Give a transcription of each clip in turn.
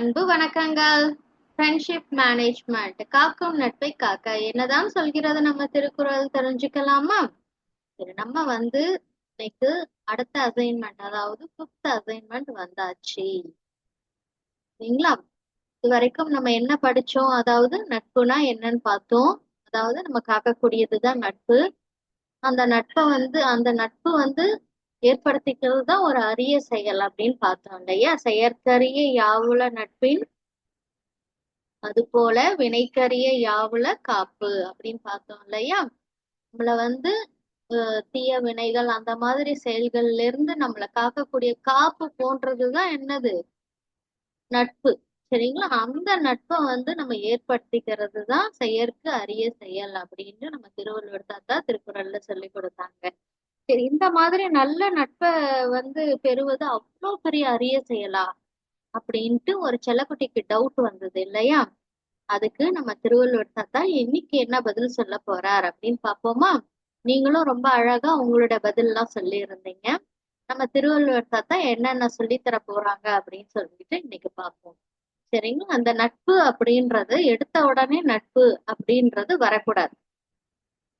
அன்பு வணக்கங்கள். Friendship management காக்கும் நட்பை காக்க என்னதான் சொல்கிறது நம்ம திருக்குறள் தெரிஞ்சுக்கலாமா? சரி, நம்ம இன்னைக்கு அடுத்த அசைன்மெண்ட், அதாவது 5th அசைன்மெண்ட் வந்தாச்சு. சரிங்களா? இது வரைக்கும் நம்ம என்ன படிச்சோம்? அதாவது நட்புனா என்னன்னு பார்த்தோம். அதாவது நம்ம காக்கக்கூடியதுதான் நட்பு. அந்த நட்பு ஏற்படுத்திக்கிறது தான் ஒரு அரிய செயல் அப்படின்னு பார்த்தோம் இல்லையா? செயற்கரிய யாவுல நட்பின் அது போல வினைக்கரிய யாவுல காப்பு அப்படின்னு பார்த்தோம் இல்லையா? நம்மள தீய வினைகள் அந்த மாதிரி செயல்கள்ல இருந்து நம்மளை காக்கக்கூடிய காப்பு போன்றதுதான் என்னது? நட்பு. சரிங்களா? அந்த நட்பை நம்ம ஏற்படுத்திக்கிறது தான் செயற்கு அரிய செயல் அப்படின்னு நம்ம திருவள்ளுவர் தாத்தா திருக்குறள்ல சொல்லி கொடுத்தாங்க. சரி, இந்த மாதிரி நல்ல நட்பை பெறுவது அவ்வளோ பெரிய அரிய செயலா அப்படின்ட்டு ஒரு செல்லக்குட்டிக்கு டவுட் வந்தது இல்லையா? அதுக்கு நம்ம திருவள்ளுவர் தாத்தா இன்னைக்கு என்ன பதில் சொல்ல போறார் அப்படின்னு பார்ப்போமா? நீங்களும் ரொம்ப அழகா உங்களோட பதில் எல்லாம் சொல்லி இருந்தீங்க. நம்ம திருவள்ளுவர் தாத்தா என்னென்ன சொல்லி தர போறாங்க அப்படின்னு சொல்லிட்டு இன்னைக்கு பார்ப்போம். சரிங்களா? அந்த நட்பு அப்படின்றது எடுத்த உடனே நட்பு அப்படின்றது வரக்கூடாது.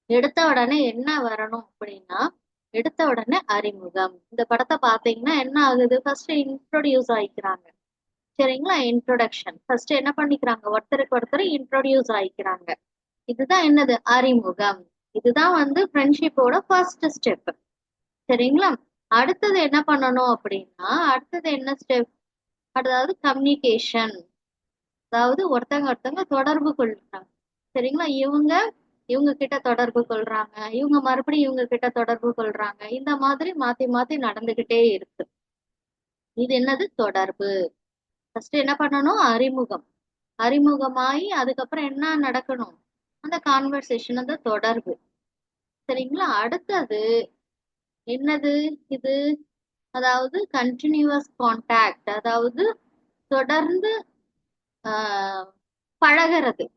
எடுத்த உடனே என்ன வரணும் அப்படின்னா, எடுத்த உடனே அறிமுகம். இந்த படத்தை பார்த்தீங்கன்னா என்ன ஆகுது? ஃபர்ஸ்ட் இன்ட்ரோடியூஸ் ஆயிக்கிறாங்க. சரிங்களா? இன்ட்ரோடக்ஷன் ஃபர்ஸ்ட் என்ன பண்ணிக்கிறாங்க? ஒருத்தருக்கு ஒருத்தர் இன்ட்ரோடியூஸ் ஆயிக்கிறாங்க. இதுதான் என்னது? அறிமுகம். இதுதான் ஃப்ரெண்ட்ஷிப்போட ஃபர்ஸ்ட் ஸ்டெப். சரிங்களா? அடுத்தது என்ன பண்ணணும் அப்படின்னா, அடுத்தது என்ன ஸ்டெப்? அதாவது கம்யூனிகேஷன். அதாவது ஒருத்தங்க தொடர்பு கொள்றாங்க. சரிங்களா? இவங்க இவங்க கிட்ட தொடர்பு கொள்றாங்க, இவங்க மறுபடியும் இவங்க கிட்ட தொடர்பு கொள்றாங்க. இந்த மாதிரி மாத்தி மாத்தி நடந்துகிட்டே இருக்கு. இது என்னது? தொடர்பு. ஃபர்ஸ்ட் என்ன பண்ணணும்? அறிமுகம். அறிமுகமாயி அதுக்கப்புறம் என்ன நடக்கணும்? அந்த கான்வர்சேஷன், அந்த தொடர்பு. சரிங்களா? அடுத்தது என்னது இது? அதாவது கண்டினியூவஸ் கான்டாக்ட், அதாவது தொடர்ந்து ஆஹ் பழகிறது.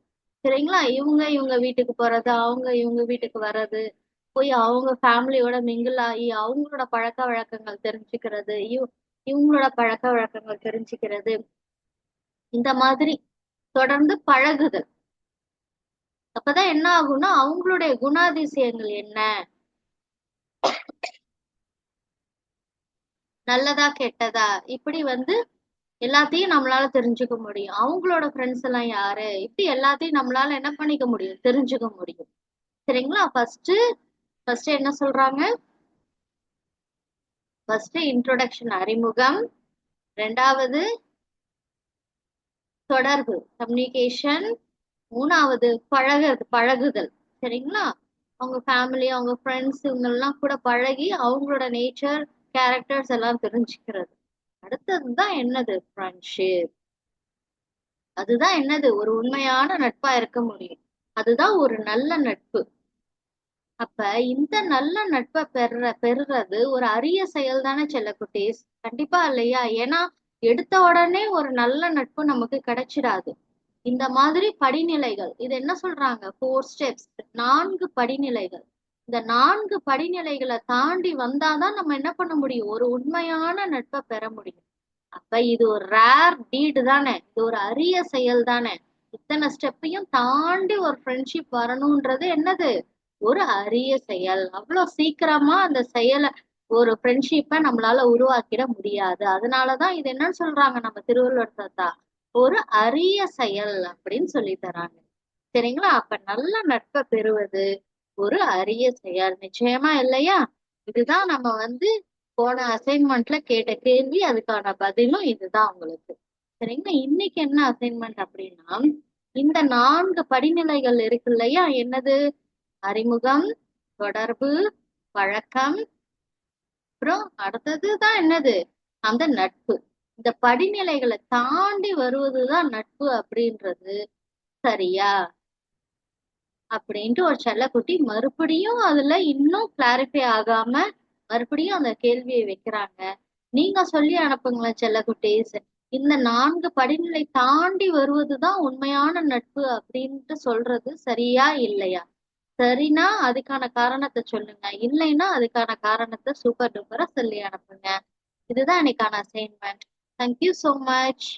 சரிங்களா? இவங்க வீட்டுக்கு போறது, அவங்க இவங்க வீட்டுக்கு வர்றது, போய் அவங்க ஃபேமிலியோட மிங்கிள் ஆகி அவங்களோட பழக்க வழக்கங்கள் தெரிஞ்சுக்கிறது, இவங்களோட பழக்க வழக்கங்கள் தெரிஞ்சுக்கிறது. இந்த மாதிரி தொடர்ந்து பழகுதல். அப்பதான் என்ன ஆகும்னா, அவங்களுடைய குணாதிசயங்கள் என்ன, நல்லதா கெட்டதா, இப்படி எல்லாத்தையும் நம்மளால தெரிஞ்சுக்க முடியும். அவங்களோட ஃப்ரெண்ட்ஸ் எல்லாம் யாரு, இப்படி எல்லாத்தையும் நம்மளால என்ன பண்ணிக்க முடியும்? தெரிஞ்சுக்க முடியும். சரிங்களா? ஃபர்ஸ்ட் என்ன சொல்றாங்க? ஃபர்ஸ்ட் இன்ட்ரோடக்ஷன், அறிமுகம். ரெண்டாவது தொடர்பு, கம்யூனிகேஷன். மூணாவது பழகுதல். சரிங்களா? அவங்க ஃபேமிலி, அவங்க ஃப்ரெண்ட்ஸ் இவங்க எல்லாம் கூட பழகி அவங்களோட நேச்சர், கேரக்டர்ஸ் எல்லாம் தெரிஞ்சுக்கிறது. அடுத்ததுதான் என்னது? ஃப்ரெண்ட்ஷிப். அதுதான் என்னது? ஒரு உண்மையான நட்பா இருக்க முடியும். அதுதான் ஒரு நல்ல நட்பு. அப்ப இந்த நல்ல நட்பை பெறுறது ஒரு அரிய செயல் தானே செல்லக்குட்டீஸ்? கண்டிப்பா இல்லையா? ஏன்னா எடுத்த உடனே ஒரு நல்ல நட்பு நமக்கு கிடைச்சிடாது. இந்த மாதிரி படிநிலைகள், இது என்ன சொல்றாங்க? 4 ஸ்டெப்ஸ், 4 படிநிலைகள். இந்த 4 படிநிலைகளை தாண்டி வந்தாதான் நம்ம என்ன பண்ண முடியும்? ஒரு உண்மையான நட்பை பெற முடியும். அப்ப இது ஒரு ரேர் டீடு தானே? இது ஒரு அரிய செயல் தானே? இத்தனை ஸ்டெப்பையும் தாண்டி ஒரு ஃப்ரெண்ட்ஷிப் வரணும்ன்றது என்னது? ஒரு அரிய செயல். அவ்வளவு சீக்கிரமா அந்த செயலை, ஒரு ஃப்ரெண்ட்ஷிப்பை நம்மளால உருவாக்கிட முடியாது. அதனாலதான் இது என்னன்னு சொல்றாங்க நம்ம திருவள்ளுவர் தாத்தா? ஒரு அரிய செயல் அப்படின்னு சொல்லி தராங்க. சரிங்களா? அப்ப நல்ல நட்பை பெறுவது ஒரு அரிய செயல் நிச்சயமா இல்லையா? இதுதான் நம்ம போன அசைன்மெண்ட்ல கேட்ட கேள்வி. அதுக்கான பதிலும் இதுதான் உங்களுக்கு. சரிங்களா? இன்னைக்கு என்ன அசைன்மெண்ட் அப்படின்னா, இந்த 4 படிநிலைகள் இருக்கு இல்லையா? என்னது? அறிமுகம், தொடர்பு, பழக்கம், அப்புறம் அடுத்ததுதான் என்னது? அந்த நட்பு. இந்த படிநிலைகளை தாண்டி வருவதுதான் நட்பு அப்படின்றது சரியா? அப்படின்ட்டு ஒரு செல்லக்குட்டி மறுபடியும் அதுல இன்னும் கிளாரிஃபை ஆகாம மறுபடியும் அந்த கேள்வியை வைக்கிறாங்க. நீங்க சொல்லி அனுப்புங்களேன் செல்லக்குட்டீஸ். இந்த 4 படிநிலை தாண்டி வருவதுதான் உண்மையான நட்பு அப்படின்ட்டு சொல்றது சரியா இல்லையா? சரினா அதுக்கான காரணத்தை சொல்லுங்க, இல்லைன்னா அதுக்கான காரணத்தை சூப்பர் டூப்பரா சொல்லி அனுப்புங்க. இதுதான் இன்னைக்கான அசைன்மெண்ட். Thank you so much.